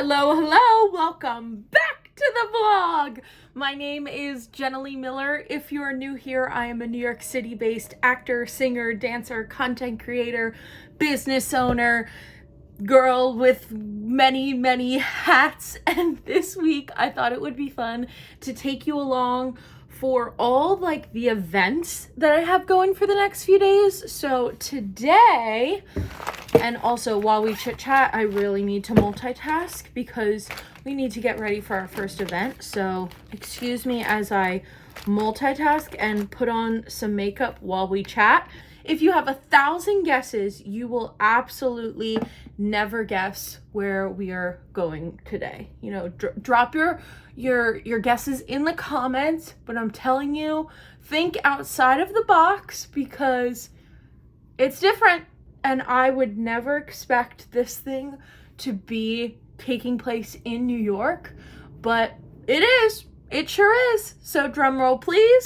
Hello, hello, welcome back to the vlog. My name is Jenna Lee Miller. If you are new here, I am a New York City based actor, singer, dancer, content creator, business owner, girl with many hats. And this week I thought it would be fun to take you along for all like the events that I have going for the next few days. So today, and also while we chit chat, I really need to multitask because we need to get ready for our first event. So excuse me as I multitask and put on some makeup while we chat. If you have 1,000 guesses, you will absolutely never guess where we are going today. You know, drop your guesses in the comments, but I'm telling you, think outside of the box because it's different. And I would never expect this thing to be taking place in New York, but it is. It sure is. So drum roll, please.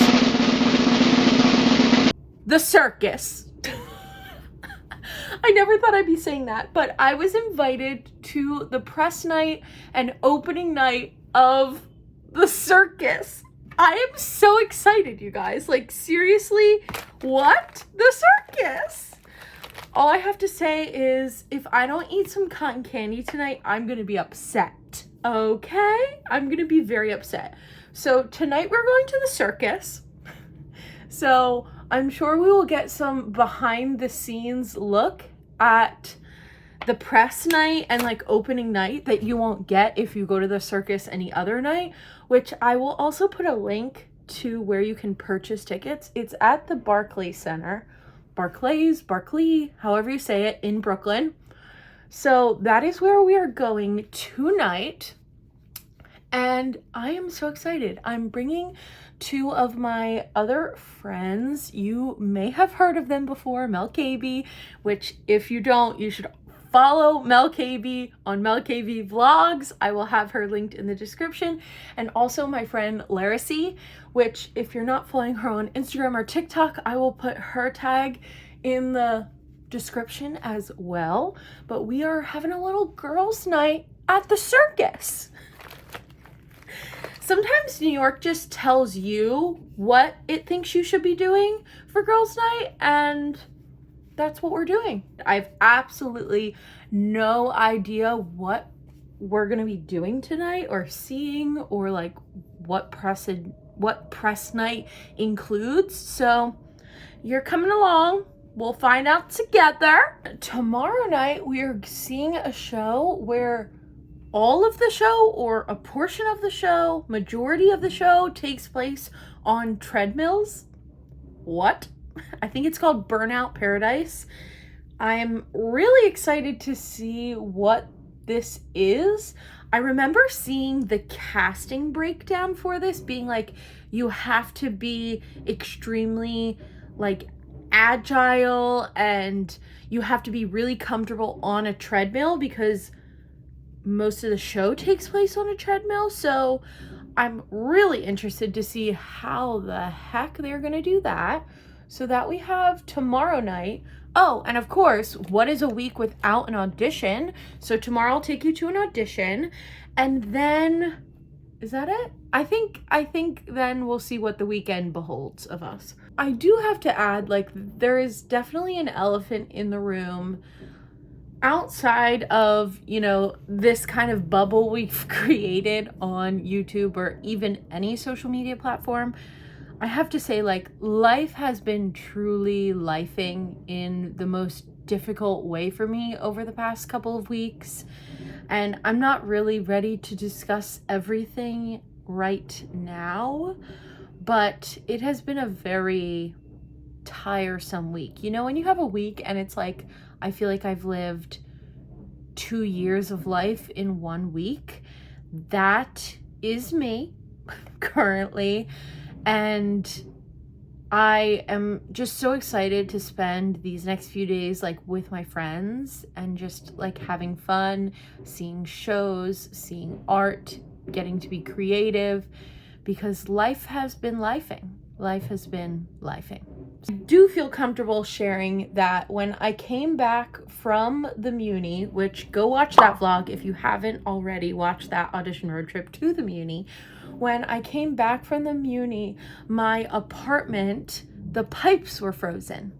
The Circus. I never thought I'd be saying that, but I was invited to the press night and opening night of the Circus. I am so excited, you guys. Like, seriously, what? The Circus? All I have to say is if I don't eat some cotton candy tonight, I'm going to be upset. Okay? I'm going to be very upset. So tonight we're going to the Circus. So I'm sure we will get some behind the scenes look at the press night and like opening night that you won't get if you go to the Circus any other night, which I will also put a link to where you can purchase tickets. It's at the Barclays Center. Barclay, however you say it, in Brooklyn. So that is where we are going tonight. And I am so excited. I'm bringing 2 of my other friends. You may have heard of them before, Mel KB, which if you don't, you should follow Mel KB on Mel KB Vlogs. I will have her linked in the description. And also my friend Laracy, which if you're not following her on Instagram or TikTok, I will put her tag in the description as well. But we are having a little girls' night at the Circus. Sometimes New York just tells you what it thinks you should be doing for girls' night, and that's what we're doing. I've absolutely no idea what we're gonna be doing tonight or seeing or like what press night includes. So you're coming along. We'll find out together. Tomorrow night we are seeing a show where all of the show or a portion of the show, majority of the show takes place on treadmills. What? I think it's called Burnout Paradise. I'm really excited to see what this is. I remember seeing the casting breakdown for this being like, you have to be extremely like agile and you have to be really comfortable on a treadmill because most of the show takes place on a treadmill. So I'm really interested to see how the heck they're gonna do that. So that we have tomorrow night. Oh, and of course, what is a week without an audition? So tomorrow I'll take you to an audition. And then, is that it? I think then we'll see what the weekend beholds of us. I do have to add, like, there is definitely an elephant in the room outside of, you know, this kind of bubble we've created on YouTube or even any social media platform. I have to say, like, life has been truly lifing in the most difficult way for me over the past couple of weeks. And I'm not really ready to discuss everything right now, but it has been a very tiresome week. You know, when you have a week and it's like, I feel like I've lived 2 years of life in 1 week. That is me currently. And I am just so excited to spend these next few days like with my friends and just like having fun, seeing shows, seeing art, getting to be creative, because life has been lifing. Life has been lifing. I do feel comfortable sharing that when I came back from the Muni, which go watch that vlog if you haven't already watched that audition road trip to the Muni. When I came back from the Muni, my apartment, the pipes were frozen.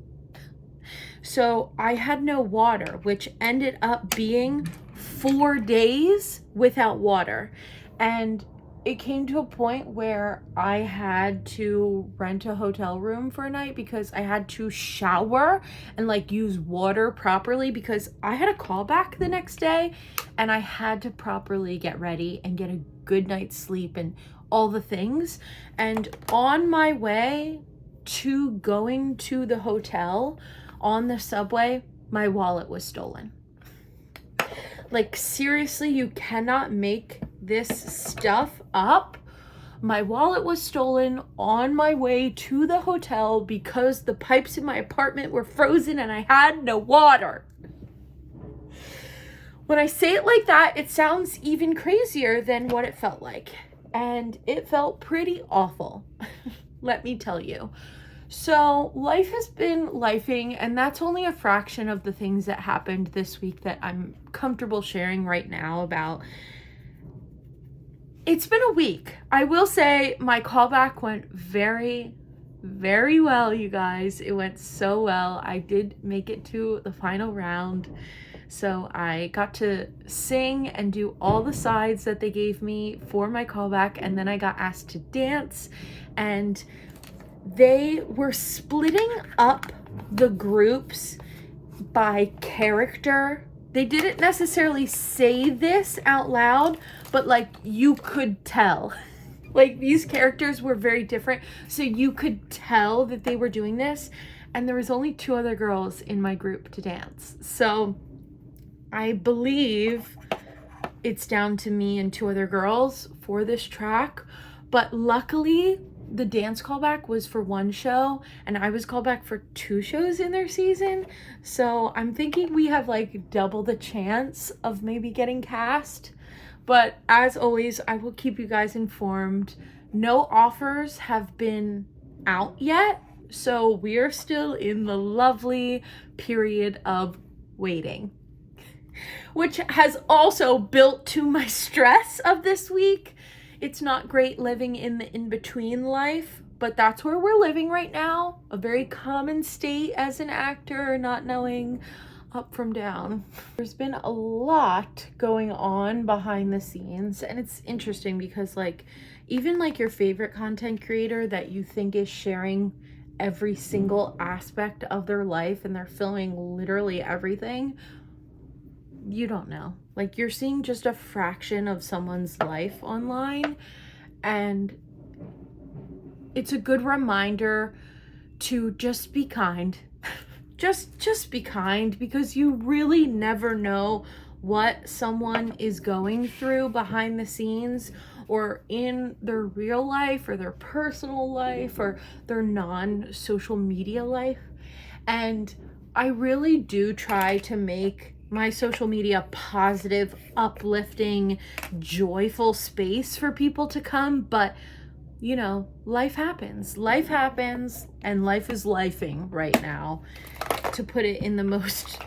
So I had no water, which ended up being 4 days without water. And it came to a point where I had to rent a hotel room for a night because I had to shower and like use water properly because I had a callback the next day and I had to properly get ready and get a good night's sleep and all the things. And on my way to going to the hotel on the subway, my wallet was stolen. Like, seriously, you cannot make this stuff up. My wallet was stolen on my way to the hotel because the pipes in my apartment were frozen and I had no water. When I say it like that, it sounds even crazier than what it felt like. And it felt pretty awful, let me tell you. So life has been lifing, and that's only a fraction of the things that happened this week that I'm comfortable sharing right now about. It's been a week. I will say my callback went very, very well, you guys. It went so well. I did make it to the final round. So I got to sing and do all the sides that they gave me for my callback, and then I got asked to dance, and they were splitting up the groups by character. They didn't necessarily say this out loud, but like you could tell. Like these characters were very different, so you could tell that they were doing this. And there was only 2 other girls in my group to dance. So I believe it's down to me and 2 other girls for this track. But luckily, the dance callback was for 1 show and I was called back for 2 shows in their season. So I'm thinking we have like double the chance of maybe getting cast. But as always, I will keep you guys informed. No offers have been out yet. So we are still in the lovely period of waiting, which has also built to my stress of this week. It's not great living in the in-between life, but that's where we're living right now. A very common state as an actor, not knowing up from down. There's been a lot going on behind the scenes, and it's interesting because like even like your favorite content creator that you think is sharing every single aspect of their life and they're filming literally everything, you don't know. Like you're seeing just a fraction of someone's life online, and it's a good reminder to just be kind. just be kind, because you really never know what someone is going through behind the scenes or in their real life or their personal life or their non-social media life. And I really do try to make my social media positive, uplifting, joyful space for people to come, but you know, life happens, and life is lifing right now, to put it in the most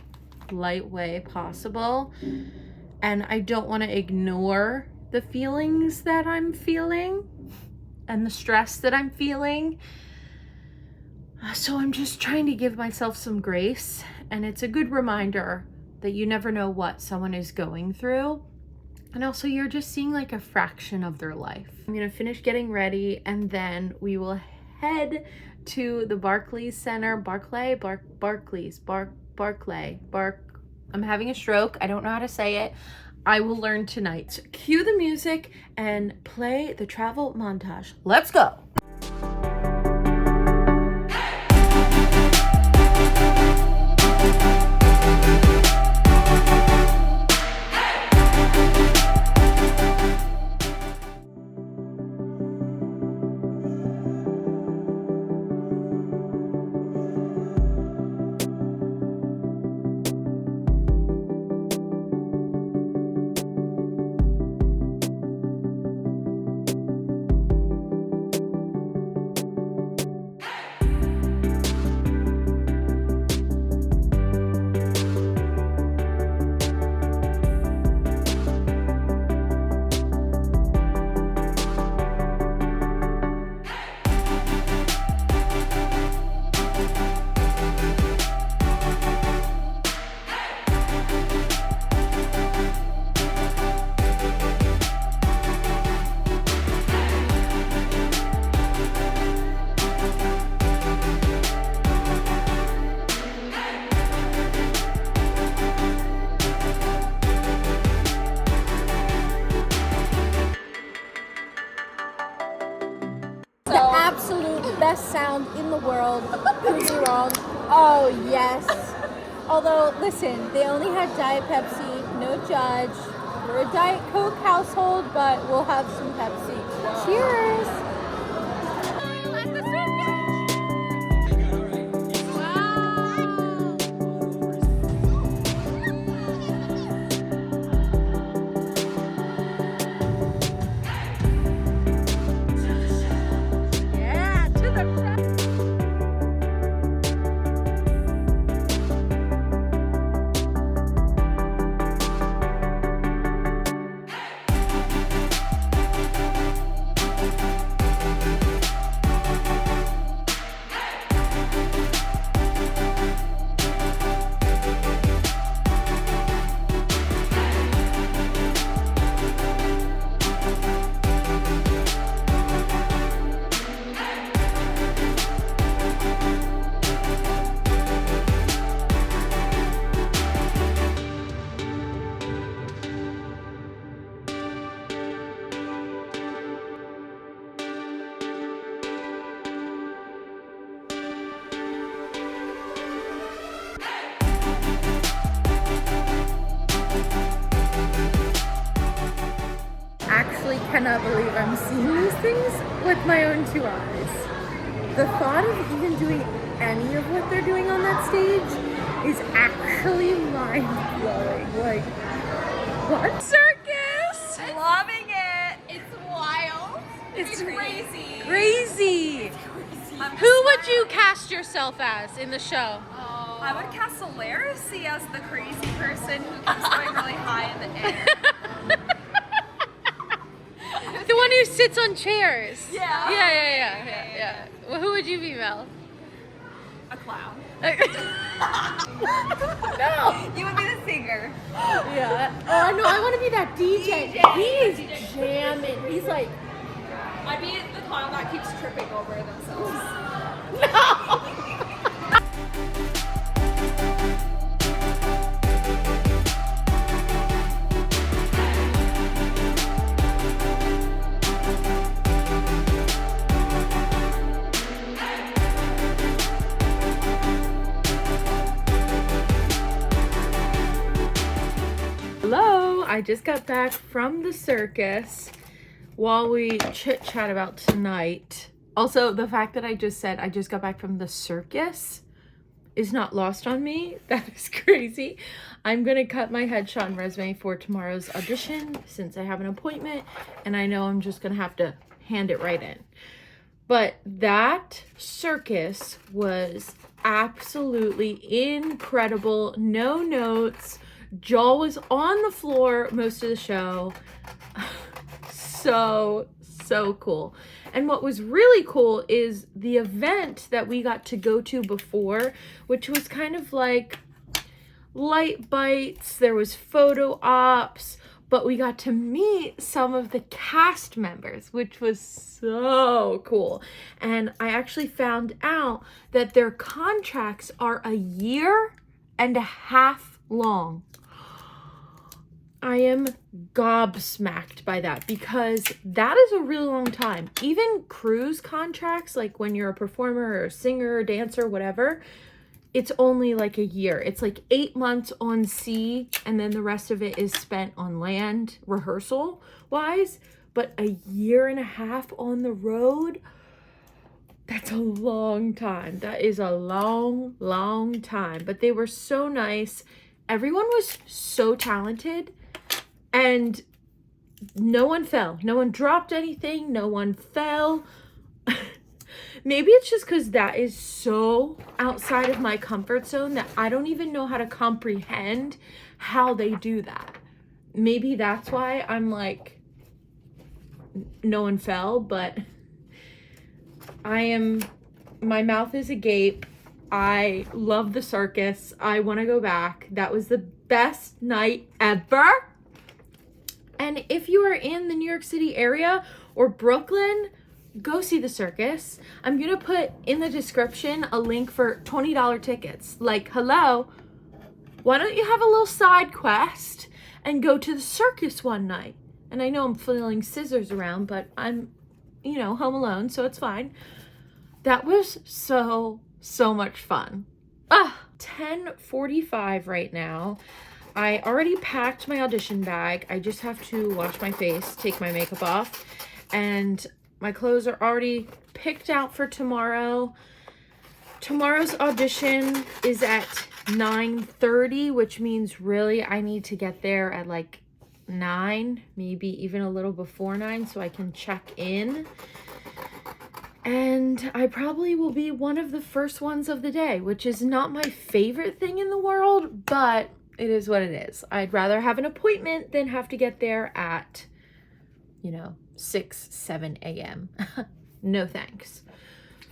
light way possible. And I don't want to ignore the feelings that I'm feeling and the stress that I'm feeling. So I'm just trying to give myself some grace, and it's a good reminder that you never know what someone is going through. And also you're just seeing like a fraction of their life. I'm gonna finish getting ready and then we will head to the Barclays Center. I'm having a stroke. I don't know how to say it. I will learn tonight. So cue the music and play the travel montage. Let's go. best sound in the world. Prove me wrong. Oh, yes. Although, listen, they only had Diet Pepsi, no judge. We're a Diet Coke household, but we'll have some Pepsi. Cheers! Actually cannot believe I'm seeing these things with my own two eyes. The thought of even doing any of what they're doing on that stage is actually mind-blowing. Like, what? Circus! Loving it. It's wild. It's crazy. Crazy! Who would you cast yourself as in the show? I would cast Celerity as the crazy person who keeps going really high in the air. The one who sits on chairs. Yeah. Yeah. Well, who would you be, Mel? A clown. No! You would be the singer. Yeah. Oh, no, I want to be that DJ. He is jamming. He's like... I'd be the clown that keeps tripping over themselves. No! Hello, I just got back from the circus while we chit-chat about tonight. Also, the fact that I just said I just got back from the circus is not lost on me. That is crazy. I'm going to cut my headshot and resume for tomorrow's audition since I have an appointment and I know I'm just going to have to hand it right in. But that circus was absolutely incredible. No notes. Joel was on the floor most of the show. So cool. And what was really cool is the event that we got to go to before, which was kind of like light bites. There was photo ops, but we got to meet some of the cast members, which was so cool. And I actually found out that their contracts are 1.5 years long. I am gobsmacked by that because that is a really long time. Even cruise contracts, like when you're a performer or a singer or dancer, whatever, it's only like 1 year. It's like 8 months on sea and then the rest of it is spent on land rehearsal wise. But 1.5 years on the road, that's a long time. That is a long time. But they were so nice. Everyone was so talented. And no one fell. No one dropped anything. No one fell. Maybe it's just because that is so outside of my comfort zone that I don't even know how to comprehend how they do that. Maybe that's why I'm like, no one fell, but my mouth is agape. I love the circus. I want to go back. That was the best night ever. And if you are in the New York City area or Brooklyn, go see the circus. I'm going to put in the description a link for $20 tickets. Like, hello, why don't you have a little side quest and go to the circus one night? And I know I'm flailing scissors around, but I'm, home alone, so it's fine. that was so much fun. 10:45 right now. I already packed my audition bag. I just have to wash my face, take my makeup off, and my clothes are already picked out for tomorrow. Tomorrow's audition is at 9:30, which means really I need to get there at like 9, maybe even a little before 9, so I can check in. And I probably will be one of the first ones of the day, which is not my favorite thing in the world, but it is what it is. I'd rather have an appointment than have to get there at, 6, 7 a.m. No thanks.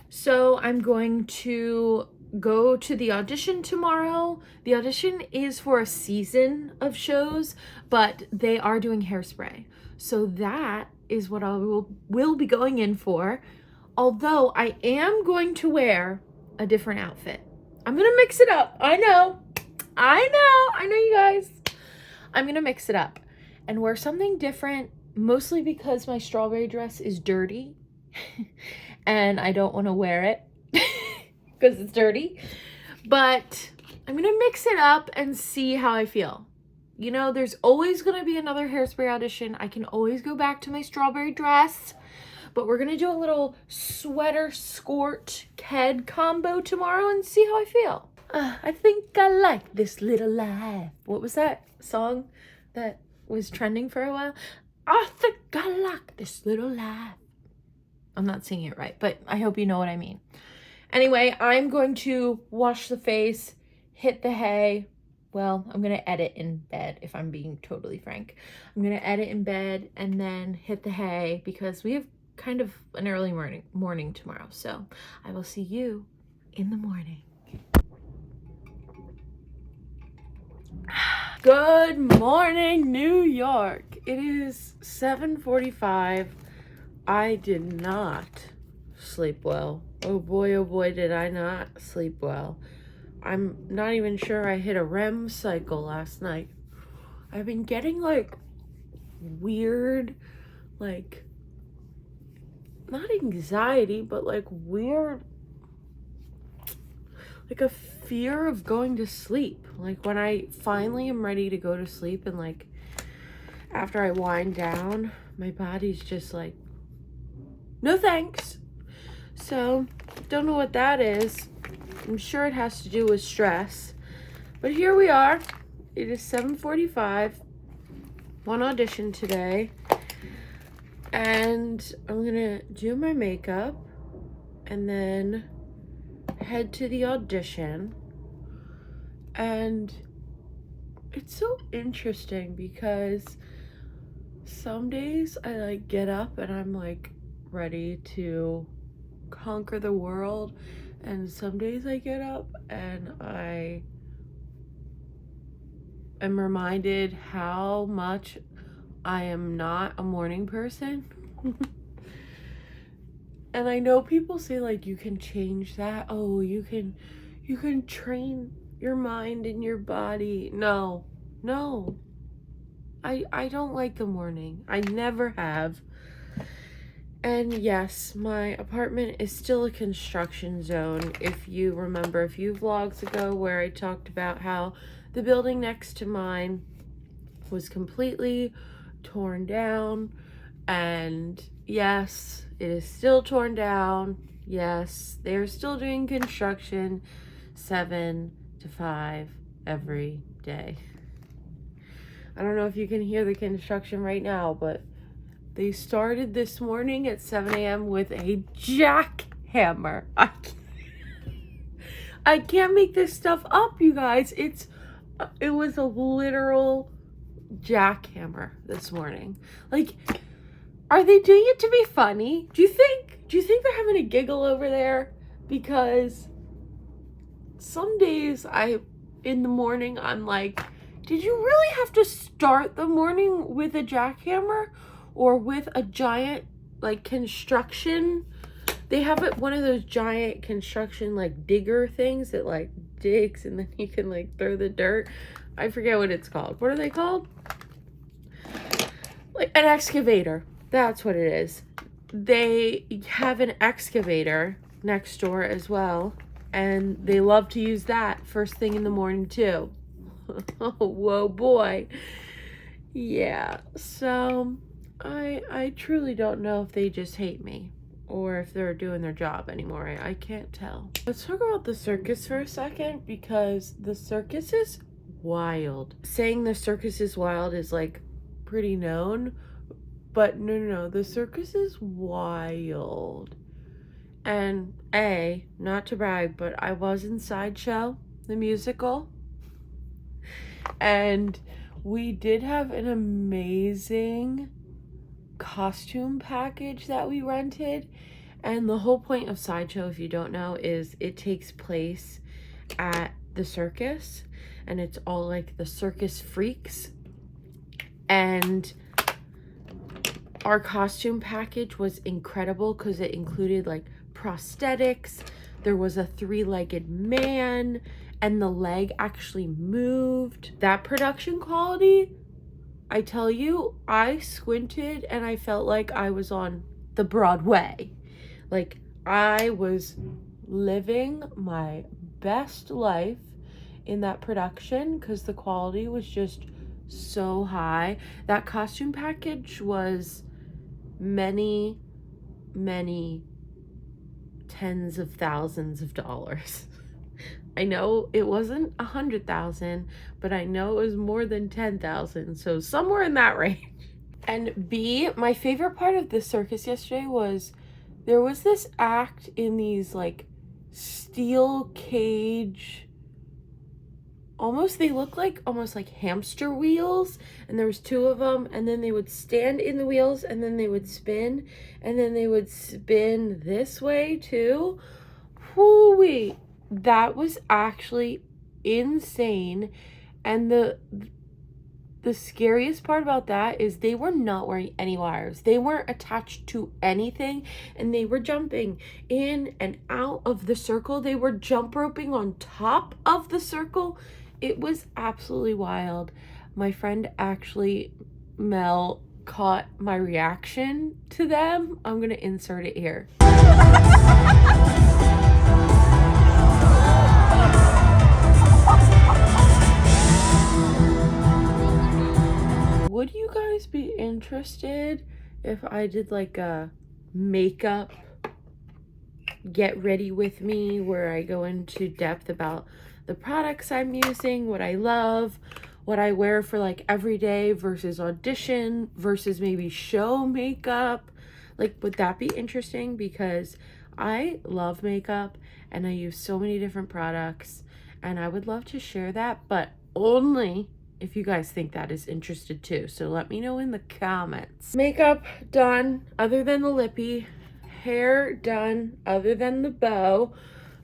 So I'm going to go to the audition tomorrow. The audition is for a season of shows, but they are doing Hairspray. So that is what I will be going in for. Although I am going to wear a different outfit. I'm going to mix it up. I know you guys. I'm going to mix it up and wear something different, mostly because my strawberry dress is dirty and I don't want to wear it because it's dirty. But I'm going to mix it up and see how I feel. There's always going to be another Hairspray audition. I can always go back to my strawberry dress. But we're going to do a little sweater skirt ked combo tomorrow and see how I feel. I think I like this little life. What was that song that was trending for a while? I think I like this little life. I'm not singing it right, but I hope you know what I mean. Anyway, I'm going to wash the face, hit the hay. Well, I'm going to edit in bed, if I'm being totally frank. I'm going to edit in bed and then hit the hay because we have kind of an early morning tomorrow. So I will see you in the morning. Good morning, New York. It is 7:45. I did not sleep well. Oh boy, did I not sleep well. I'm not even sure I hit a REM cycle last night. I've been getting weird, not anxiety, but weird, a fear of going to sleep. When I finally am ready to go to sleep and after I wind down, my body's just no thanks. So, don't know what that is. I'm sure it has to do with stress. But here we are. It is 7:45. One audition today. And I'm gonna do my makeup and then head to the audition. And it's so interesting because some days I get up and I'm ready to conquer the world, and some days I get up and I am reminded how much I am not a morning person. And I know people say you can change that. Oh, you can train your mind and your body. No. I don't like the morning. I never have. And yes, my apartment is still a construction zone. If you remember a few vlogs ago where I talked about how the building next to mine was completely torn down, and yes, it is still torn down. Yes, they're still doing construction 7 to 5 every day. I don't know if you can hear the construction right now, but they started this morning at 7 a.m. with a jackhammer. I can't make this stuff up, you guys. It was a literal jackhammer this morning. Are they doing it to be funny? Do you think they're having a giggle over there? Because some days in the morning, I'm did you really have to start the morning with a jackhammer or with a giant construction? They have one of those giant construction digger things that digs and then you can throw the dirt. I forget what it's called. What are they called? An excavator. That's what it is. They have an excavator next door as well. And they love to use that first thing in the morning too. Oh, whoa, boy. Yeah, so I truly don't know if they just hate me or if they're doing their job anymore. I can't tell. Let's talk about the circus for a second, because the circus is wild. Saying the circus is wild is like pretty known, but no, the circus is wild. And not to brag, but I was in Sideshow, the musical, and we did have an amazing costume package that we rented. And the whole point of Sideshow, if you don't know, is it takes place at the circus, and it's all like the circus freaks. And our costume package was incredible because it included like prosthetics. There was a 3-legged man, and the leg actually moved. That production quality, I tell you, I squinted and I felt like I was on the Broadway. Like, I was living my best life in that production because the quality was just so high. That costume package was many tens of thousands of dollars. I know it wasn't 100,000, but I know it was more than 10,000, so somewhere in that range. And B, my favorite part of the circus yesterday was there was this act in these like steel cage, they look like almost like hamster wheels, and there was 2 of them, and then they would stand in the wheels, and then they would spin, and then they would spin this way too. Whoo-wee. That was actually insane. And the scariest part about that is they were not wearing any wires. They weren't attached to anything, and they were jumping in and out of the circle. They were jump roping on top of the circle. It was absolutely wild. My friend actually, Mel, caught my reaction to them. I'm gonna insert it here. Would you guys be interested if I did like a makeup get ready with me where I go into depth about the products I'm using, what I love, what I wear for like every day versus audition versus maybe show makeup? Like, would that be interesting? Because I love makeup and I use so many different products, and I would love to share that, but only if you guys think that is interested too. So let me know in the comments. Makeup done other than the lippy, hair done other than the bow.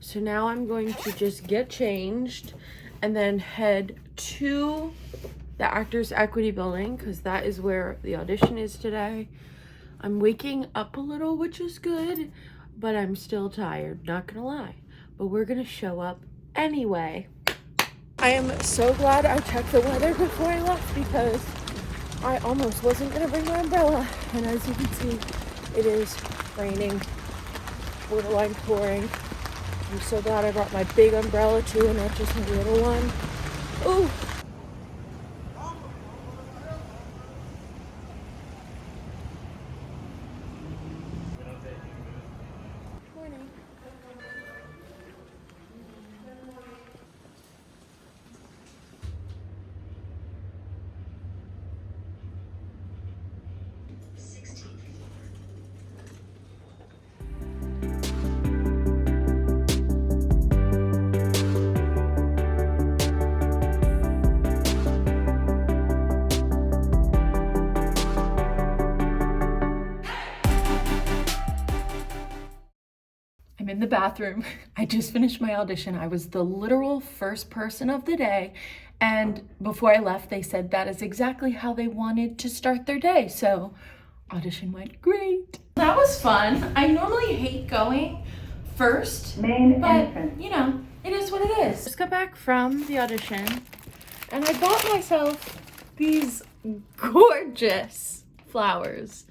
So now I'm going to just get changed and then head to the Actors Equity Building because that is where the audition is today. I'm waking up a little, which is good, but I'm still tired, not gonna lie. But we're gonna show up anyway. I am so glad I checked the weather before I left because I almost wasn't gonna bring my umbrella. And as you can see, it is raining, borderline pouring. I'm so glad I brought my big umbrella too and not just my little one. Ooh. Morning. I'm in the bathroom. I just finished my audition. I was the literal first person of the day. And before I left, they said that is exactly how they wanted to start their day. So audition went great. That was fun. I normally hate going first, but you know, it is what it is. Just got back from the audition and I bought myself these gorgeous flowers.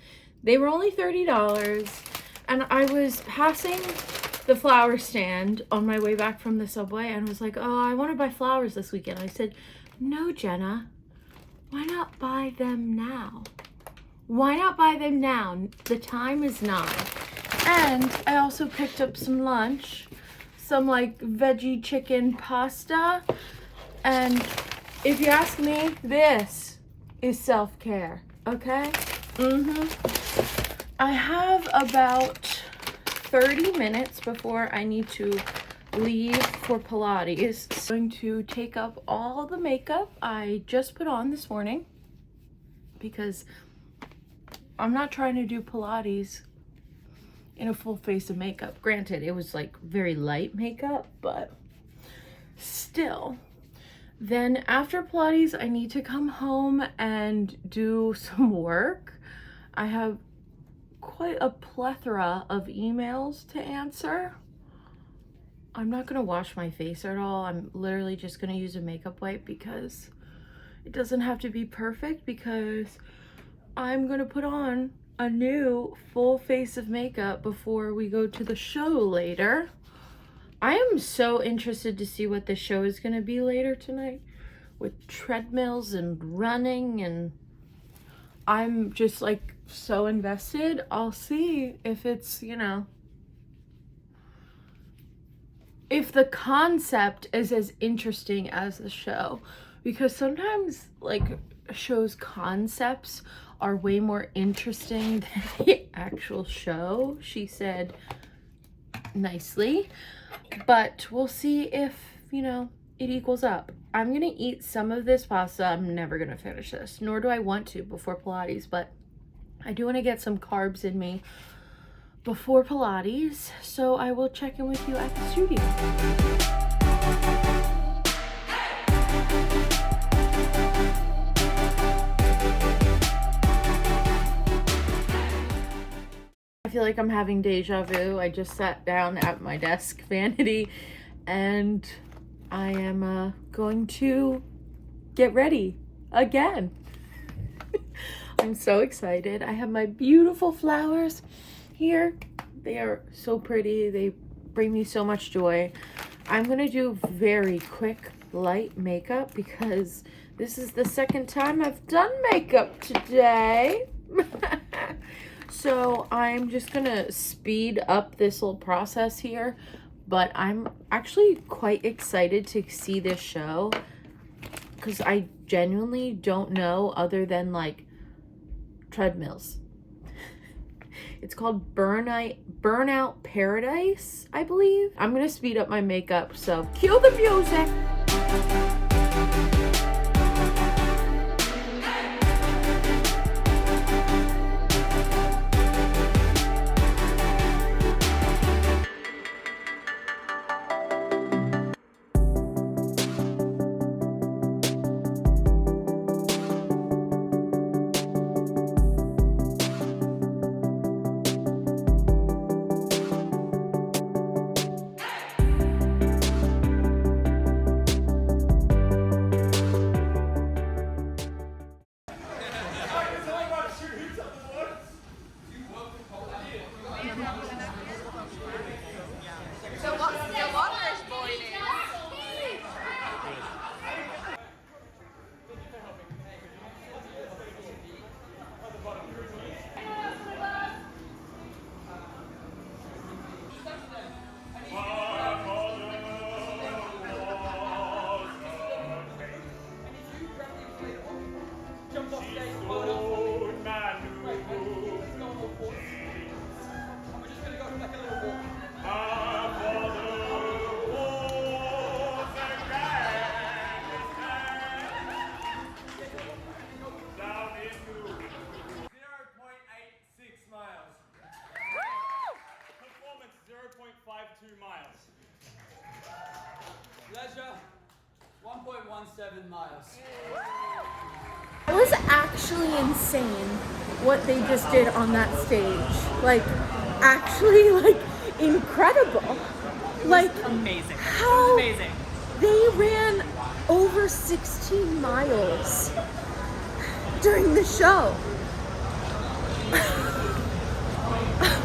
They were only $30. And I was passing the flower stand on my way back from the subway and was like, oh, I want to buy flowers this weekend. I said, no, Jenna, why not buy them now? Why not buy them now? The time is nigh. And I also picked up some lunch, some like veggie chicken pasta. And if you ask me, this is self-care, okay? I have about 30 minutes before I need to leave for Pilates. I'm going to take up all the makeup I just put on this morning because I'm not trying to do Pilates in a full face of makeup. Granted, it was like very light makeup, but still. Then after Pilates, I need to come home and do some work. I have quite a plethora of emails to answer. I'm not gonna wash my face at all. I'm literally just gonna use a makeup wipe because it doesn't have to be perfect, because I'm gonna put on a new full face of makeup before we go to the show later. I am so interested to see what the show is gonna be later tonight with treadmills and running, and I'm just like so invested. I'll see if it's, you know, if the concept is as interesting as the show, because sometimes like shows concepts are way more interesting than the actual show, she said nicely. But we'll see if, you know, it equals up. I'm gonna eat some of this pasta. I'm never gonna finish this, nor do I want to before Pilates, but I do want to get some carbs in me before Pilates, so I will check in with you at the studio. I feel like I'm having deja vu. I just sat down at my desk vanity and I am going to get ready again. I'm so excited. I have my beautiful flowers here. They are so pretty. They bring me so much joy. I'm gonna do very quick light makeup because this is the second time I've done makeup today. So I'm just gonna speed up this little process here, but I'm actually quite excited to see this show because I genuinely don't know other than like treadmills. It's called Burnout Paradise, I believe. I'm gonna speed up my makeup, so cue the music. Leisure, 1.17 miles. It was actually insane what they just did on that stage. Like, actually, like, incredible. Like, Amazing. how Amazing. they ran over 16 miles during the show.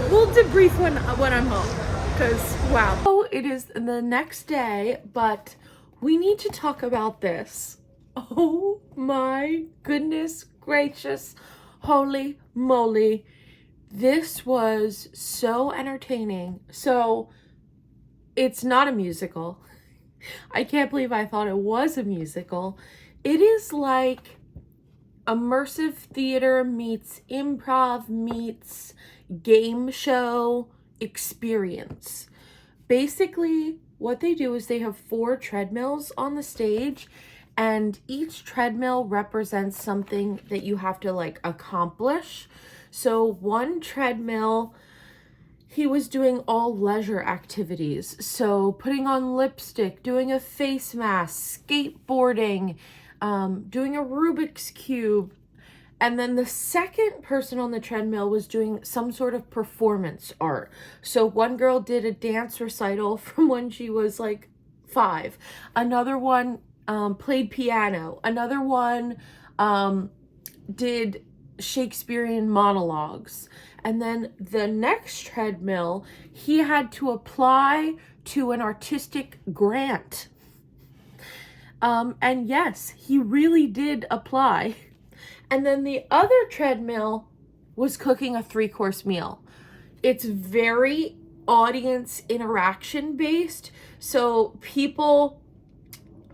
We'll debrief when I'm home. because wow. Oh, it is the next day, but we need to talk about this. Oh my goodness gracious, holy moly. This was so entertaining. So it's not a musical. I can't believe I thought it was a musical. It is like immersive theater meets improv meets game show experience. Basically, what they do is they have 4 treadmills on the stage, and each treadmill represents something that you have to like accomplish. So one treadmill, he was doing all leisure activities. So putting on lipstick, doing a face mask, skateboarding, doing a Rubik's Cube. And then the second person on the treadmill was doing some sort of performance art. So one girl did a dance recital from when she was like 5. Another one played piano. Another one did Shakespearean monologues. And then the next treadmill, he had to apply to an artistic grant. And yes, he really did apply. And then the other treadmill was cooking a 3-course meal. It's very audience interaction based. So people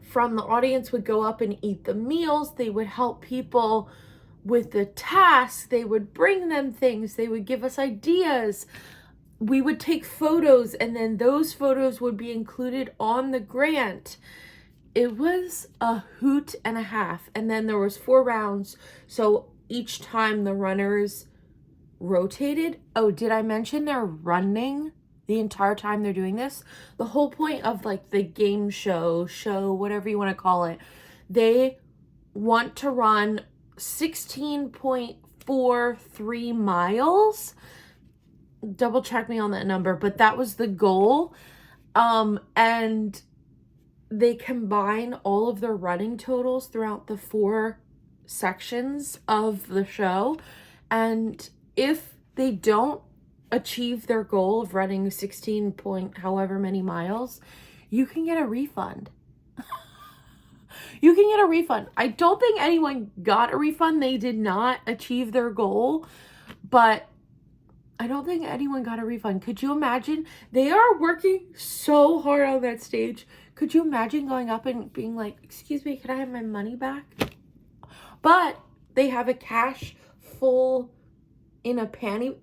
from the audience would go up and eat the meals. They would help people with the tasks. They would bring them things. They would give us ideas. We would take photos, and then those photos would be included on the grant. It was a hoot and a half. And then there was 4 rounds. So each time the runners rotated. Oh, did I mention they're running the entire time they're doing this? The whole point of like the game show, whatever you want to call it, they want to run 16.43 miles. Double check me on that number, but that was the goal. And they combine all of their running totals throughout the 4 sections of the show. And if they don't achieve their goal of running 16 point however many miles, you can get a refund. You can get a refund. I don't think anyone got a refund. They did not achieve their goal, but I don't think anyone got a refund. Could you imagine? They are working so hard on that stage. Could you imagine going up and being like, excuse me, can I have my money back? But they have a cash full in a fanny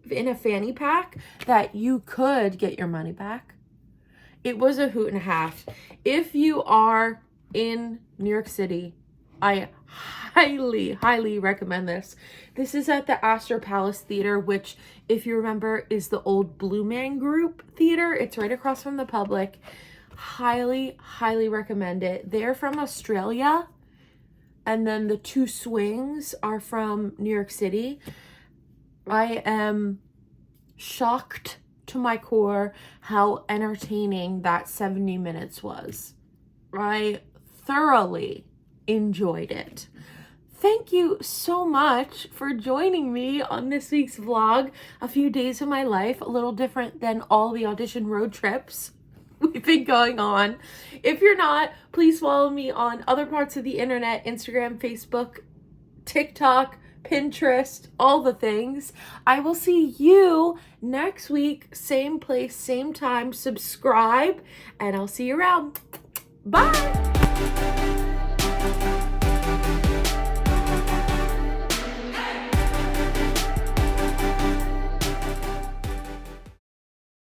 pack that you could get your money back. It was a hoot and a half. If you are in New York City, I highly recommend this. This is at the Astor Palace Theater, which, if you remember, is the old Blue Man Group Theater. It's right across from the Public. Highly recommend it. They're from Australia, and then the 2 swings are from New York City. I am shocked to my core how entertaining that 70 minutes was. I thoroughly enjoyed it. Thank you so much for joining me on this week's vlog. A few days of my life, a little different than all the audition road trips we've been going on. If you're not, please follow me on other parts of the internet, Instagram, Facebook, TikTok, Pinterest, all the things. I will see you next week, same place, same time. Subscribe, and I'll see you around. Bye.